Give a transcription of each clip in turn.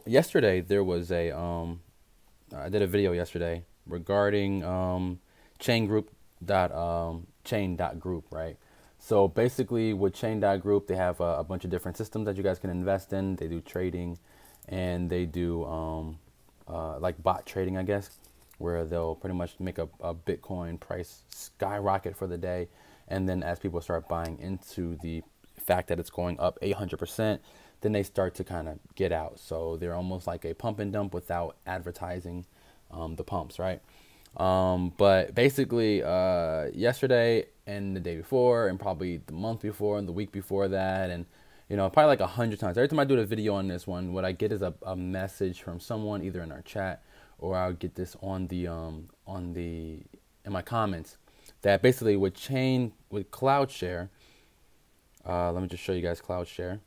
yesterday there was a I did a video yesterday regarding chain.group, right? So basically with chain.group, they have a bunch of different systems that you guys can invest in. They do trading, and they do like bot trading, I guess, where they'll pretty much make a Bitcoin price skyrocket for the day. And then as people start buying into the fact that it's going up 800%, then they start to kind of get out. So they're almost like a pump and dump without advertising the pumps, right? But basically, yesterday and the day before, and probably the month before and the week before that, and probably like 100 times. Every time I do a video on this one, what I get is a message from someone either in our chat, or I'll get this in my comments, that basically with Cloudshare, let me just show you guys Cloudshare.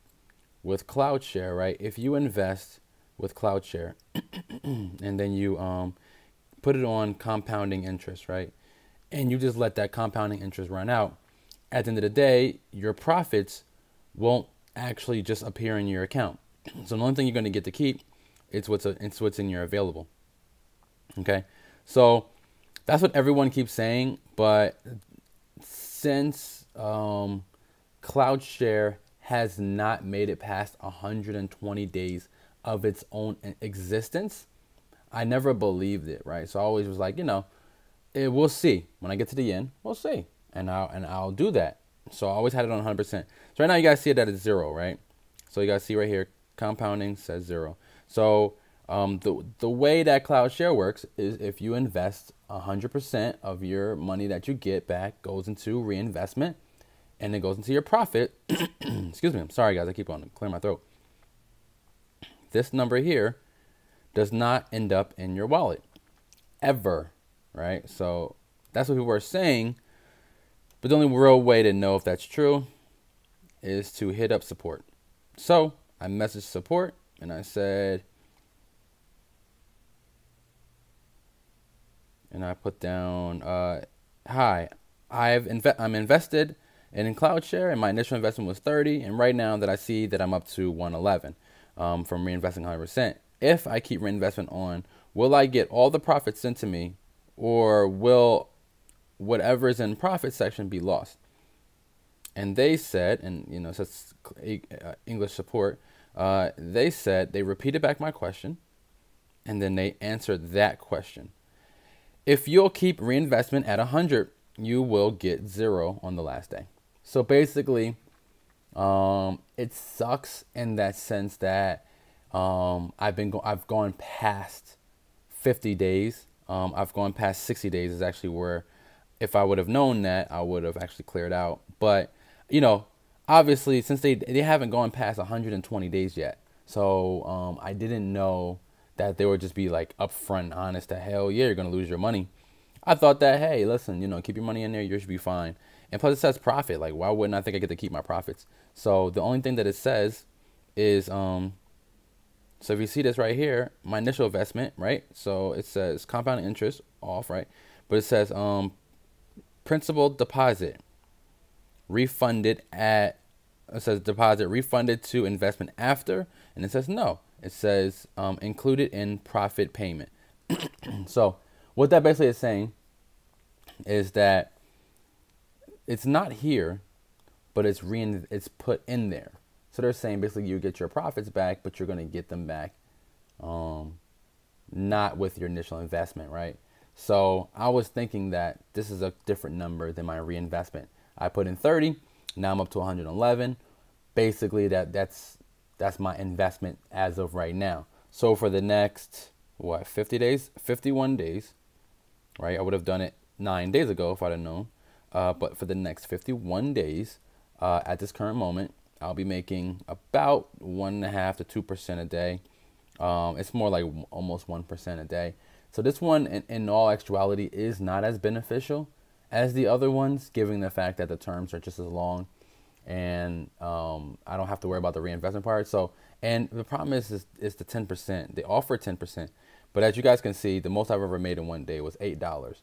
With Cloudshare, right? If you invest with Cloudshare and then you put it on compounding interest, right? And you just let that compounding interest run out, at the end of the day, your profits won't actually just appear in your account. So the only thing you're going to get to keep is what's in your available. Okay, so that's what everyone keeps saying. But since Cloudshare has not made it past 120 days of its own existence, I never believed it, right? So I always was like, we'll see. When I get to the end, we'll see. And I'll do that. So I always had it on 100%. So right now you guys see it that it's 0, right? So you guys see right here, compounding says 0. So the way that Cloudshare works is if you invest 100% of your money that you get back goes into reinvestment, and it goes into your profit. Excuse me. I'm sorry, guys. I keep on clearing my throat. This number here does not end up in your wallet ever, right? So that's what people are saying. But the only real way to know if that's true is to hit up support. So I messaged support and I said, and I put down, hi, I'm invested in Cloudshare, and my initial investment was 30, and right now that I see that I'm up to 111 from reinvesting 100%. If I keep reinvestment on, will I get all the profits sent to me, or will whatever is in profit section be lost? And they said, and it says English support, they said they repeated back my question, and then they answered that question. If you'll keep reinvestment at 100, you will get 0 on the last day. So basically, it sucks in that sense that I've gone past 50 days. I've gone past 60 days is actually where, if I would have known that, I would have actually cleared out. But obviously, since they haven't gone past 120 days yet, so I didn't know that they would just be like upfront and honest that hell yeah, you're gonna lose your money. I thought that, hey, listen, keep your money in there, you should be fine. And plus it says profit. Like, why wouldn't I think I get to keep my profits? So the only thing that it says is, so if you see this right here, my initial investment, right? So it says compound interest off, right? But it says principal deposit refunded at, it says deposit refunded to investment after, and it says no. It says included in profit payment. So what that basically is saying is that it's not here, but it's put in there. So they're saying basically you get your profits back, but you're going to get them back not with your initial investment, right? So I was thinking that this is a different number than my reinvestment. I put in 30, now I'm up to 111. Basically that's my investment as of right now. So for the next 50 days, 51 days, right? I would have done it 9 days ago if I'd have known. But for the next 51 days, at this current moment, I'll be making about 1.5 to 2% a day. It's more like almost 1% a day. So this one, in all actuality, is not as beneficial as the other ones, given the fact that the terms are just as long, and I don't have to worry about the reinvestment part. So, and the problem is the 10%. They offer 10%, but as you guys can see, the most I've ever made in one day was $8,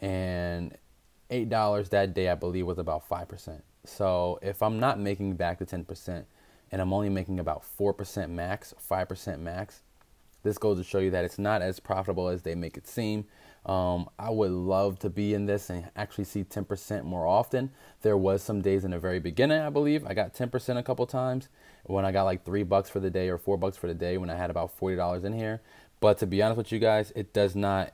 and $8 that day, I believe, was about 5%. So if I'm not making back the 10% and I'm only making about 4% max, 5% max, this goes to show you that it's not as profitable as they make it seem. I would love to be in this and actually see 10% more often. There was some days in the very beginning, I believe, I got 10% a couple times when I got like $3 for the day or $4 for the day when I had about $40 in here. But to be honest with you guys, it does not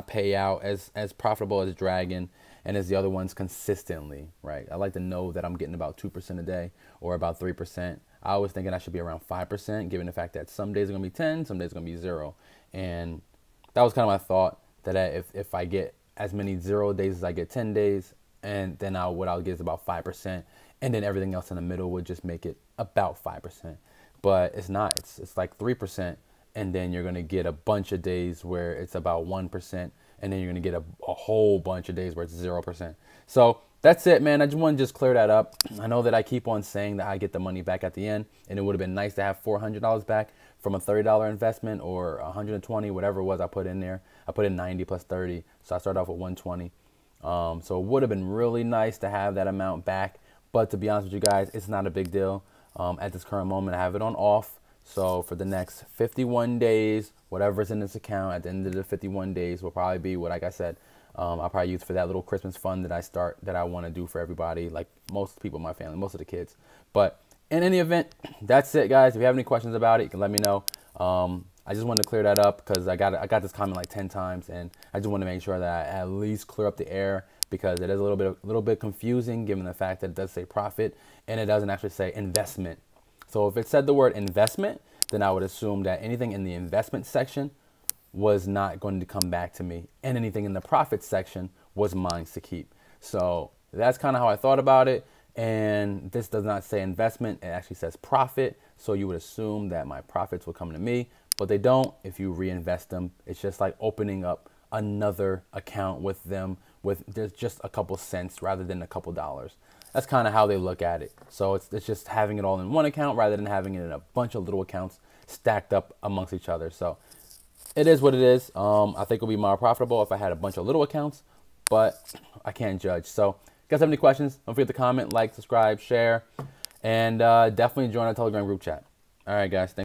pay out as profitable as Dragon and as the other ones consistently, right? I like to know that I'm getting about 2% a day or about 3%. I was thinking I should be around 5%, given the fact that some days are gonna be 10, some days are gonna be 0. And that was kind of my thought, that if I get as many 0 days as I get 10 days, and then what I'll get is about 5%, and then everything else in the middle would just make it about 5%. But it's not, it's like 3%, and then you're gonna get a bunch of days where it's about 1%, and then you're gonna get a whole bunch of days where it's 0%. So that's it, man. I just want to just clear that up. I know that I keep on saying that I get the money back at the end, and it would have been nice to have $400 back from a $30 investment or 120, whatever it was I put in there. I put in 90 plus 30, so I started off with 120. So it would have been really nice to have that amount back, but to be honest with you guys, it's not a big deal. At this current moment, I have it on off. So for the next 51 days, whatever's in this account at the end of the 51 days will probably be what, like I said, I'll probably use for that little Christmas fund that I want to do for everybody, like most people in my family, most of the kids. But in any event, that's it, guys. If you have any questions about it, you can let me know. I just wanted to clear that up because I got this comment like 10 times, and I just want to make sure that I at least clear up the air, because it is a little bit confusing given the fact that it does say profit and it doesn't actually say investment. So if it said the word investment, then I would assume that anything in the investment section was not going to come back to me, and anything in the profit section was mine to keep. So that's kind of how I thought about it. And this does not say investment, it actually says profit. So you would assume that my profits will come to me, but they don't. If you reinvest them, it's just like opening up another account with them with just a couple cents rather than a couple dollars. That's kind of how they look at it. So it's just having it all in one account rather than having it in a bunch of little accounts stacked up amongst each other. So it is what it is. I think it would be more profitable if I had a bunch of little accounts, but I can't judge. So if you guys have any questions, don't forget to comment, like, subscribe, share, and definitely join our Telegram group chat. All right, guys. Thanks.